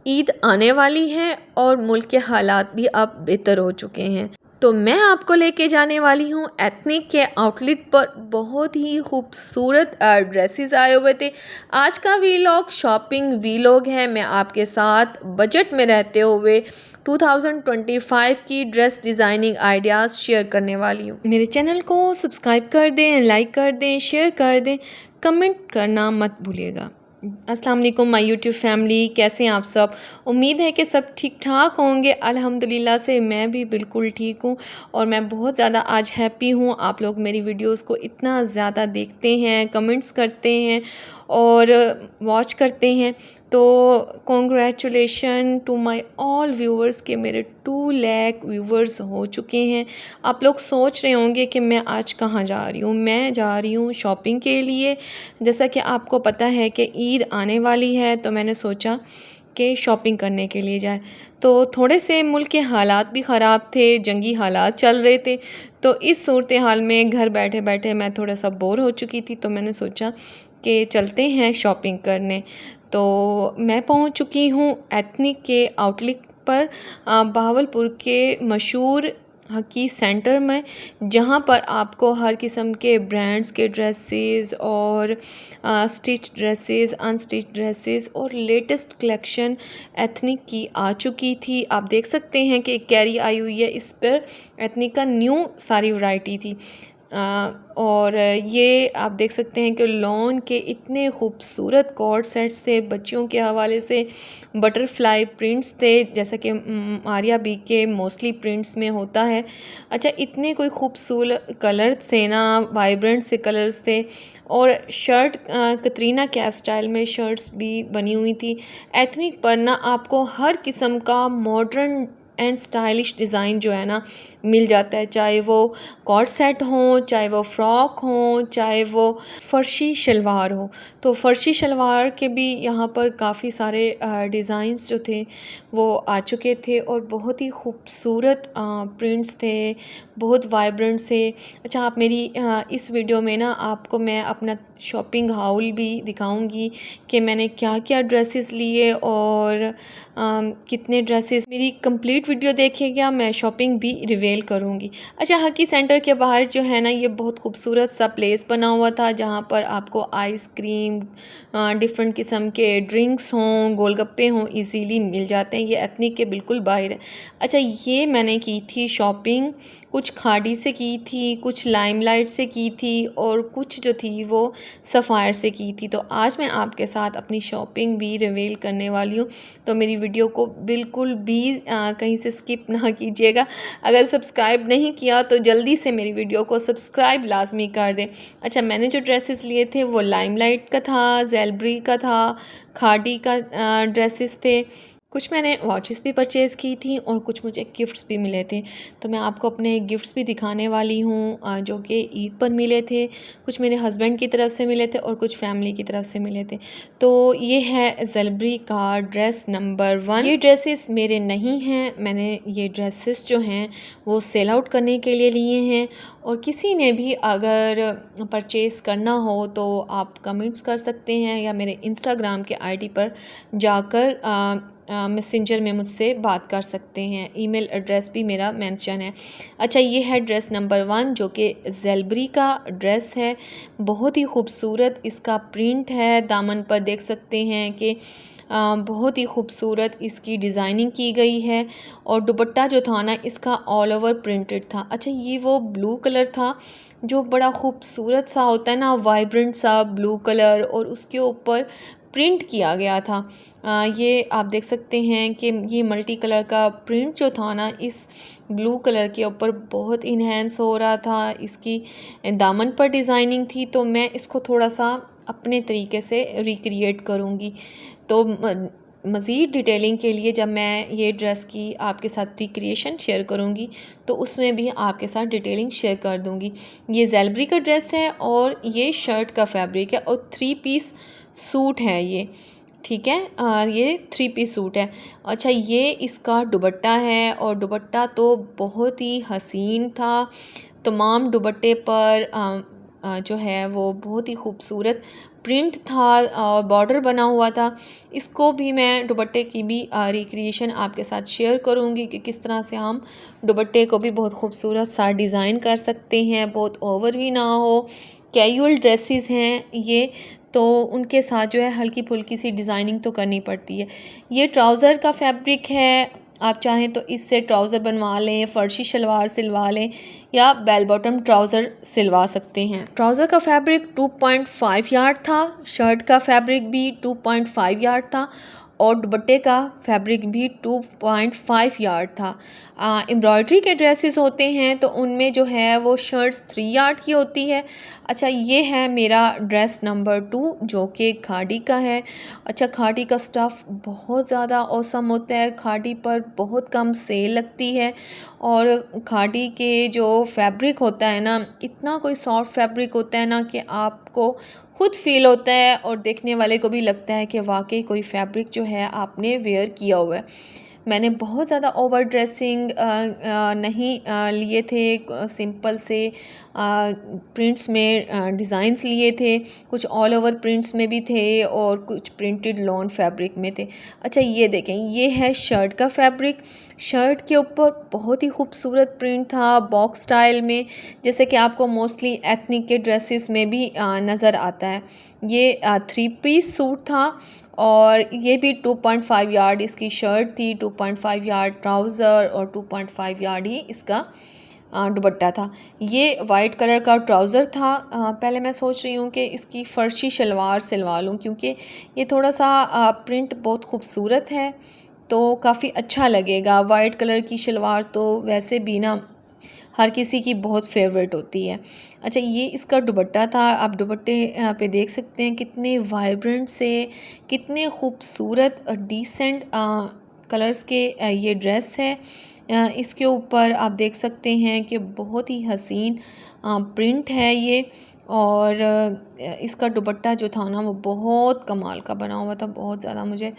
ईद आने वाली है और मुल्क के हालात भी अब बेहतर हो चुके हैं। तो मैं आपको लेके जाने वाली हूँ एथनिक के आउटलेट पर। बहुत ही खूबसूरत ड्रेसेस आए हुए थे। आज का वीलॉग शॉपिंग वीलॉग है। मैं आपके साथ बजट में रहते हुए 2025 की ड्रेस डिज़ाइनिंग आइडियाज़ शेयर करने वाली हूँ। मेरे चैनल को सब्सक्राइब कर दें, लाइक कर दें, शेयर कर दें, कमेंट करना मत भूलिएगा। अस्सलाम वालेकुम माय यूट्यूब फैमिली, कैसे हैं आप सब। उम्मीद है कि सब ठीक ठाक होंगे। अल्हम्दुलिल्लाह से मैं भी बिल्कुल ठीक हूँ और मैं बहुत ज़्यादा आज हैप्पी हूँ। आप लोग मेरी वीडियोस को इतना ज़्यादा देखते हैं, कमेंट्स करते हैं और वॉच करते हैं, तो congratulation to my all viewers के मेरे 2 लाख व्यूवर्स हो चुके हैं। आप लोग सोच रहे होंगे कि मैं आज कहाँ जा रही हूँ। मैं जा रही हूँ शॉपिंग के लिए। जैसा कि आपको पता है कि ईद आने वाली है, तो मैंने सोचा कि शॉपिंग करने के लिए जाए। तो थोड़े से मुल्क के हालात भी ख़राब थे, जंगी हालात चल रहे थे। तो इस सूरत हाल में घर बैठे बैठे मैं थोड़ा सा बोर हो चुकी थी, तो मैंने सोचा कि चलते हैं शॉपिंग करने। तो मैं पहुंच चुकी हूं एथनिक के आउटलेट पर, बहावलपुर के मशहूर हकी सेंटर में, जहां पर आपको हर किस्म के ब्रांड्स के ड्रेसेस और स्टिच ड्रेसेस, अनस्टिच ड्रेसेस और लेटेस्ट कलेक्शन एथनिक की आ चुकी थी। आप देख सकते हैं कि कैरी आई हुई है, इस पर एथनिक का न्यू सारी वैरायटी थी। और ये आप देख सकते हैं कि लॉन के इतने खूबसूरत कॉर्ड सेट्स थे। बच्चियों के हवाले से बटरफ्लाई प्रिंट्स थे, जैसा कि आर्या बी के मोस्टली प्रिंट्स में होता है। अच्छा, इतने कोई खूबसूरत कलर थे ना, वाइब्रेंट से कलर्स थे। और शर्ट कतरीना कैफ स्टाइल में शर्ट्स भी बनी हुई थी। एथनिक पर ना आपको हर किस्म का मॉडर्न एंड स्टाइलिश डिज़ाइन जो है ना मिल जाता है, चाहे वो कॉर्ड सेट हो, चाहे वो फ़्रॉक हो, चाहे वो फ़र्शी शलवार हो। तो फ़र्शी शलवार के भी यहाँ पर काफ़ी सारे डिज़ाइंस जो थे वो आ चुके थे और बहुत ही खूबसूरत प्रिंट्स थे, बहुत वाइब्रेंट से। अच्छा, आप मेरी इस वीडियो में ना आपको मैं अपना शॉपिंग हाउल भी दिखाऊंगी कि मैंने क्या क्या ड्रेसेस लिए और कितने ड्रेसेस। मेरी कंप्लीट वीडियो देखिएगा, मैं शॉपिंग भी रिवील करूंगी। अच्छा, हकी सेंटर के बाहर जो है ना, ये बहुत खूबसूरत सा प्लेस बना हुआ था, जहाँ पर आपको आइसक्रीम, डिफरेंट किस्म के ड्रिंक्स हों, गोलगप्पे हों, इजीली मिल जाते हैं। ये एथनिक के बिल्कुल बाहर है। अच्छा, ये मैंने की थी शॉपिंग, कुछ खाड़ी से की थी, कुछ लाइमलाइट से की थी और कुछ जो थी वो सफ़ायर से की थी। तो आज मैं आपके साथ अपनी शॉपिंग भी रिवील करने वाली हूँ, तो मेरी वीडियो को बिल्कुल भी कहीं से स्किप ना कीजिएगा। अगर सब्सक्राइब नहीं किया तो जल्दी से मेरी वीडियो को सब्सक्राइब लाजमी कर दें। अच्छा, मैंने जो ड्रेसेस लिए थे वो लाइमलाइट का था, ज़ेलबरी का था, खाड़ी का ड्रेसेस थे। कुछ मैंने वॉचेस भी परचेज़ की थी और कुछ मुझे गिफ्ट्स भी मिले थे। तो मैं आपको अपने गिफ्ट्स भी दिखाने वाली हूँ, जो कि ईद पर मिले थे। कुछ मेरे हस्बैंड की तरफ से मिले थे और कुछ फैमिली की तरफ से मिले थे। तो ये है ज़ेलबरी का ड्रेस नंबर 1। ये ड्रेसेस मेरे नहीं हैं, मैंने ये ड्रेसेस जो हैं वो सेल आउट करने के लिए लिए हैं। और किसी ने भी अगर परचेज़ करना हो तो आप कमेंट्स कर सकते हैं या मेरे इंस्टाग्राम के आईडी पर जाकर मैसेंजर में मुझसे बात कर सकते हैं। ईमेल एड्रेस भी मेरा मेंशन है। अच्छा, ये है ड्रेस नंबर 1, जो कि ज़ेलबरी का ड्रेस है। बहुत ही खूबसूरत इसका प्रिंट है, दामन पर देख सकते हैं कि बहुत ही खूबसूरत इसकी डिज़ाइनिंग की गई है। और दुपट्टा जो था ना, इसका ऑल ओवर प्रिंटेड था। अच्छा, ये वो ब्लू कलर था जो बड़ा खूबसूरत सा होता है ना, वाइब्रेंट सा ब्लू कलर, और उसके ऊपर प्रिंट किया गया था। ये आप देख सकते हैं कि ये मल्टी कलर का प्रिंट जो था ना, इस ब्लू कलर के ऊपर बहुत इन्हेंस हो रहा था। इसकी दामन पर डिज़ाइनिंग थी, तो मैं इसको थोड़ा सा अपने तरीके से रिक्रिएट करूँगी। तो मज़ीद डिटेलिंग के लिए जब मैं ये ड्रेस की आपके साथ रिक्रिएशन शेयर करूँगी तो उसमें भी आपके साथ डिटेलिंग शेयर कर दूँगी। ये ज़ेलबरी का ड्रेस है और ये शर्ट का फैब्रिक है और 3 पीस सूट है ये, ठीक है। ये 3 पीस सूट है। अच्छा, ये इसका दुपट्टा है और दुपट्टा तो बहुत ही हसीन था। तमाम दुपट्टे पर जो है वो बहुत ही खूबसूरत प्रिंट था और बॉर्डर बना हुआ था। इसको भी मैं दुपट्टे की भी रिक्रिएशन आपके साथ शेयर करूँगी कि किस तरह से हम दुपट्टे को भी बहुत खूबसूरत सा डिज़ाइन कर सकते हैं, बहुत ओवर भी ना हो। कैजुअल ड्रेसेस हैं ये, तो उनके साथ जो है हल्की फुल्की सी डिज़ाइनिंग तो करनी पड़ती है। ये ट्राउज़र का फैब्रिक है, आप चाहें तो इससे ट्राउज़र बनवा लें, फ़र्शी शलवार सिलवा लें या बेल बॉटम ट्राउज़र सिलवा सकते हैं। ट्राउज़र का फैब्रिक 2.5 यार्ड था, शर्ट का फैब्रिक भी 2.5 यार्ड था और दुपट्टे का फैब्रिक भी 2.5 यार्ड था। एम्ब्रॉयडरी के ड्रेसेस होते हैं तो उनमें जो है वो शर्ट्स 3 यार्ड की होती है। अच्छा, ये है मेरा ड्रेस नंबर 2 जो कि खादी का है। अच्छा, खादी का स्टफ़ बहुत ज़्यादा ऑसम होता है, खादी पर बहुत कम सेल लगती है और खादी के जो फैब्रिक होता है ना, इतना कोई सॉफ्ट फैब्रिक होता है ना कि आपको खुद फ़ील होता है और देखने वाले को भी लगता है कि वाकई कोई फैब्रिक जो है आपने वेयर किया हुआ है। मैंने बहुत ज़्यादा ओवर ड्रेसिंग नहीं लिए थे, सिंपल से प्रिंट्स में डिज़ाइंस लिए थे, कुछ ऑल ओवर प्रिंट्स में भी थे और कुछ प्रिंटेड लॉन फैब्रिक में थे। अच्छा, ये देखें, ये है शर्ट का फैब्रिक। शर्ट के ऊपर बहुत ही खूबसूरत प्रिंट था बॉक्स स्टाइल में, जैसे कि आपको मोस्टली एथनिक के ड्रेसेस में भी नज़र आता है। ये 3 पीस सूट था और ये भी 2.5 यार्ड इसकी शर्ट थी, 2.5 यार्ड ट्राउज़र और 2.5 यार्ड ही इसका दुपट्टा था। ये वाइट कलर का ट्राउज़र था। पहले मैं सोच रही हूँ कि इसकी फ़र्शी शलवार सिलवा लूँ क्योंकि ये थोड़ा सा प्रिंट बहुत खूबसूरत है तो काफ़ी अच्छा लगेगा। वाइट कलर की शलवार तो वैसे भी ना हर किसी की बहुत फेवरेट होती है। अच्छा, ये इसका दुपट्टा था। आप दुपट्टे पे देख सकते हैं कितने वाइब्रेंट से, कितने खूबसूरत डिसेंट कलर्स के ये ड्रेस है। इसके ऊपर आप देख सकते हैं कि बहुत ही हसीन प्रिंट है ये और इसका दुपट्टा जो था ना वो बहुत कमाल का बना हुआ था, बहुत ज़्यादा मुझे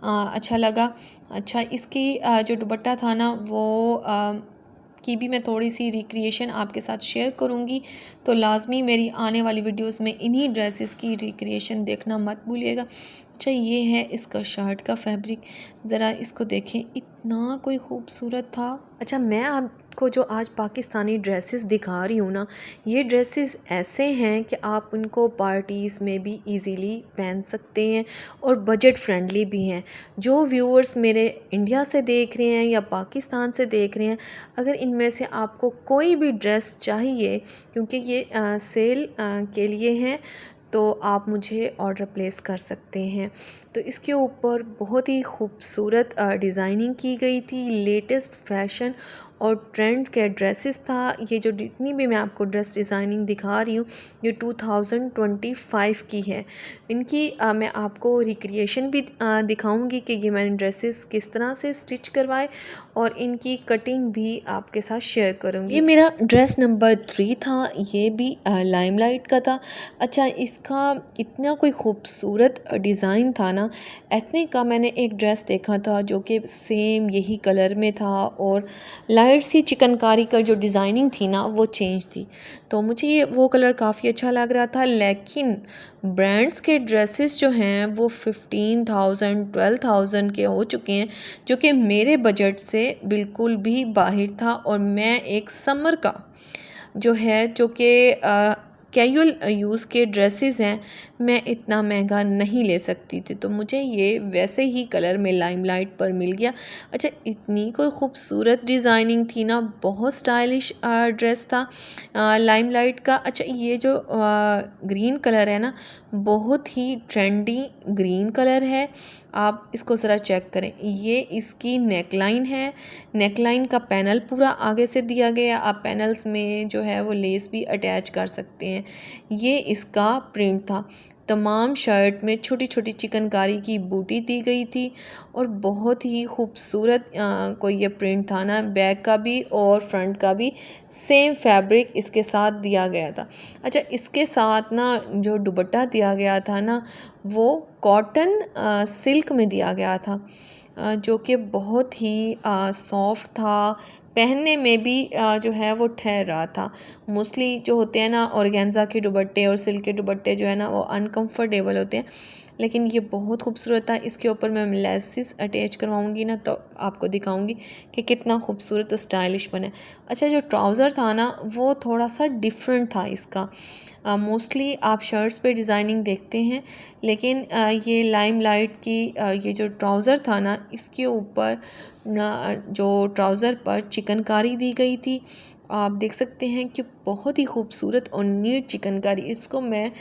अच्छा लगा। अच्छा, इसकी जो दुपट्टा था ना वो की भी मैं थोड़ी सी रिक्रिएशन आपके साथ शेयर करूंगी, तो लाजमी मेरी आने वाली वीडियोस में इन्हीं ड्रेसेस की रिक्रिएशन देखना मत भूलिएगा। अच्छा, ये है इसका शर्ट का फैब्रिक, ज़रा इसको देखें, इतना कोई खूबसूरत था। अच्छा, मैं आपको जो आज पाकिस्तानी ड्रेसेस दिखा रही हूँ ना, ये ड्रेसेस ऐसे हैं कि आप उनको पार्टीज़ में भी इजीली पहन सकते हैं और बजट फ्रेंडली भी हैं। जो व्यूअर्स मेरे इंडिया से देख रहे हैं या पाकिस्तान से देख रहे हैं, अगर इनमें से आपको कोई भी ड्रेस चाहिए, क्योंकि ये सेल के लिए हैं, तो आप मुझे ऑर्डर प्लेस कर सकते हैं। तो इसके ऊपर बहुत ही खूबसूरत डिज़ाइनिंग की गई थी, लेटेस्ट फैशन और ट्रेंड के ड्रेसेस था। ये जो जितनी भी मैं आपको ड्रेस डिज़ाइनिंग दिखा रही हूँ ये 2025 की है। इनकी मैं आपको रिक्रिएशन भी दिखाऊंगी कि ये मैंने ड्रेसेस किस तरह से स्टिच करवाए और इनकी कटिंग भी आपके साथ शेयर करूंगी। ये मेरा ड्रेस नंबर 3 था, ये भी लाइमलाइट का था। अच्छा, इसका इतना कोई खूबसूरत डिज़ाइन था ना। एथनिक का मैंने एक ड्रेस देखा था जो कि सेम यही कलर में था और लाइट सी चिकनकारी का जो डिज़ाइनिंग थी ना वो चेंज थी, तो मुझे ये वो कलर काफ़ी अच्छा लग रहा था। लेकिन ब्रांड्स के ड्रेसेस जो हैं वो 15,000 12,000 के हो चुके हैं, जो कि मेरे बजट से बिल्कुल भी बाहर था और मैं एक समर का जो है, जो कि कैजुअल यूज़ के ड्रेसेस हैं, मैं इतना महंगा नहीं ले सकती थी, तो मुझे ये वैसे ही कलर में लाइमलाइट पर मिल गया। अच्छा, इतनी कोई ख़ूबसूरत डिज़ाइनिंग थी ना, बहुत स्टाइलिश ड्रेस था लाइमलाइट का। अच्छा, ये जो ग्रीन कलर है ना, बहुत ही ट्रेंडी ग्रीन कलर है। आप इसको ज़रा चेक करें, ये इसकी नेकलाइन है। नेकलाइन का पैनल पूरा आगे से दिया गया, आप पैनल्स में जो है वो लेस भी अटैच कर सकते हैं। ये इसका प्रिंट था। तमाम शर्ट में छोटी छोटी चिकनकारी की बूटी दी गई थी और बहुत ही खूबसूरत कोई ये प्रिंट था ना, बैक का भी और फ्रंट का भी सेम फैब्रिक इसके साथ दिया गया था। अच्छा, इसके साथ ना जो दुपट्टा दिया गया था ना वो कॉटन सिल्क में दिया गया था। जो कि बहुत ही सॉफ्ट था, पहनने में भी जो है वो ठहर रहा था। मोस्टली जो होते हैं ना ऑर्गेन्जा के दुपट्टे और सिल्क के दुपट्टे जो है ना वो अनकंफर्टेबल होते हैं, लेकिन ये बहुत खूबसूरत था। इसके ऊपर मैं लेसिस अटैच करवाऊंगी ना तो आपको दिखाऊंगी कि कितना खूबसूरत और स्टाइलिश बना है। अच्छा, जो ट्राउज़र था ना वो थोड़ा सा डिफरेंट था इसका। मोस्टली आप शर्ट्स पे डिज़ाइनिंग देखते हैं, लेकिन ये लाइम लाइट की ये जो ट्राउज़र था ना इसके ऊपर जो ट्राउज़र पर चिकनकारी दी गई थी। आप देख सकते हैं कि बहुत ही खूबसूरत और नीट चिकनकारी। इसको मैं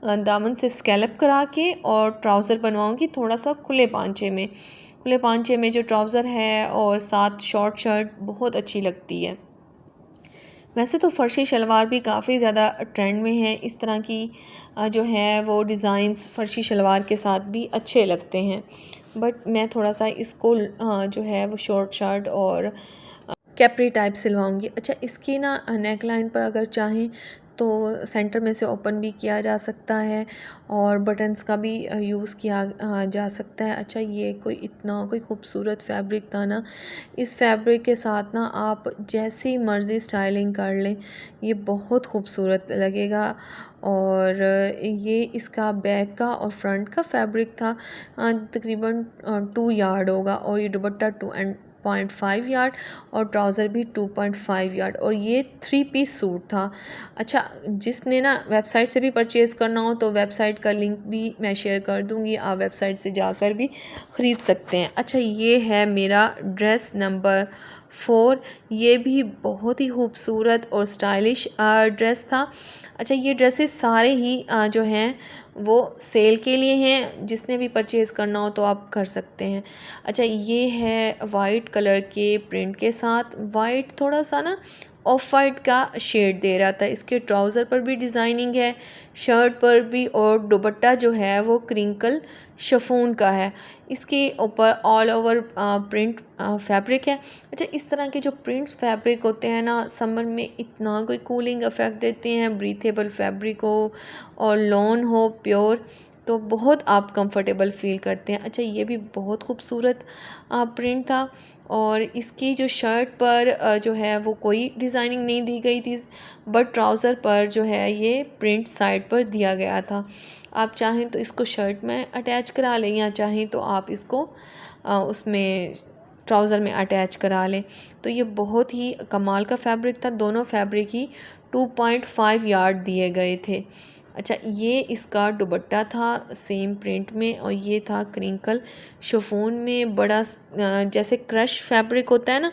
दामन से स्कैलप करा के और ट्राउज़र बनवाऊंगी थोड़ा सा खुले पांचे में। खुले पांचे में जो ट्राउज़र है और साथ शॉर्ट शर्ट बहुत अच्छी लगती है। वैसे तो फ़र्शी शलवार भी काफ़ी ज़्यादा ट्रेंड में है। इस तरह की जो है वो डिज़ाइंस फ़र्शी शलवार के साथ भी अच्छे लगते हैं, बट मैं थोड़ा सा इसको जो है वो शॉर्ट शर्ट और कैप्री टाइप सिलवाऊंगी। अच्छा, इसकी ना नेक लाइन पर अगर चाहें तो सेंटर में से ओपन भी किया जा सकता है और बटन्स का भी यूज़ किया जा सकता है। अच्छा, ये कोई खूबसूरत फैब्रिक था ना। इस फैब्रिक के साथ ना आप जैसी मर्ज़ी स्टाइलिंग कर लें, ये बहुत खूबसूरत लगेगा। और ये इसका बैक का और फ्रंट का फैब्रिक था। तकरीबन 2 यार्ड होगा और ये दुपट्टा 2.5 यार्ड और ट्राउज़र भी 2.5 यार्ड और ये 3 पीस सूट था। अच्छा, जिसने ना वेबसाइट से भी परचेज़ करना हो तो वेबसाइट का लिंक भी मैं शेयर कर दूँगी, आप वेबसाइट से जाकर भी ख़रीद सकते हैं। अच्छा, ये है मेरा ड्रेस नंबर 4। ये भी बहुत ही खूबसूरत और स्टाइलिश ड्रेस था। अच्छा, ये ड्रेसेस सारे ही जो हैं वो सेल के लिए हैं, जिसने भी परचेज़ करना हो तो आप कर सकते हैं। अच्छा, ये है वाइट कलर के प्रिंट के साथ। वाइट थोड़ा सा ना ऑफ वाइट का शेड दे रहा था। इसके ट्राउज़र पर भी डिज़ाइनिंग है, शर्ट पर भी, और दुपट्टा जो है वो क्रिंकल शिफॉन का है। इसके ऊपर ऑल ओवर प्रिंट फैब्रिक है। अच्छा, इस तरह के जो प्रिंट्स फैब्रिक होते हैं ना समर में इतना कोई कूलिंग इफ़ेक्ट देते हैं। ब्रीथेबल फैब्रिक हो और लॉन हो प्योर, तो बहुत आप कंफर्टेबल फ़ील करते हैं। अच्छा, ये भी बहुत खूबसूरत प्रिंट था और इसकी जो शर्ट पर जो है वो कोई डिज़ाइनिंग नहीं दी गई थी, बट ट्राउज़र पर जो है ये प्रिंट साइड पर दिया गया था। आप चाहें तो इसको शर्ट में अटैच करा लें या चाहें तो आप इसको उसमें ट्राउज़र में अटैच करा लें। तो ये बहुत ही कमाल का फैब्रिक था। दोनों फैब्रिक ही 2.5 यार्ड दिए गए थे। अच्छा, ये इसका दुपट्टा था सेम प्रिंट में और ये था क्रिंकल शिफॉन में। बड़ा जैसे क्रश फैब्रिक होता है ना,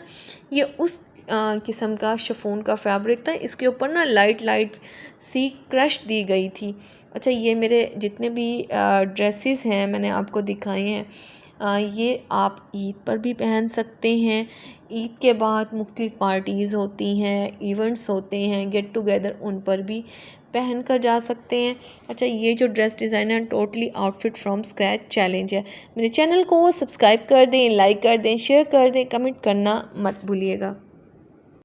ये उस किस्म का शिफॉन का फैब्रिक था। इसके ऊपर ना लाइट लाइट सी क्रश दी गई थी। अच्छा, ये मेरे जितने भी ड्रेसेस हैं मैंने आपको दिखाए हैं, ये आप ईद पर भी पहन सकते हैं। ईद के बाद मुख्तलिफ़ पार्टीज़ होती हैं, इवेंट्स होते हैं, गेट टुगेदर, उन पर भी पहन कर जा सकते हैं। अच्छा, ये जो ड्रेस डिज़ाइन है totally outfit from scratch challenge है। मेरे चैनल को सब्सक्राइब कर दें, लाइक कर दें, शेयर कर दें, कमेंट करना मत भूलिएगा।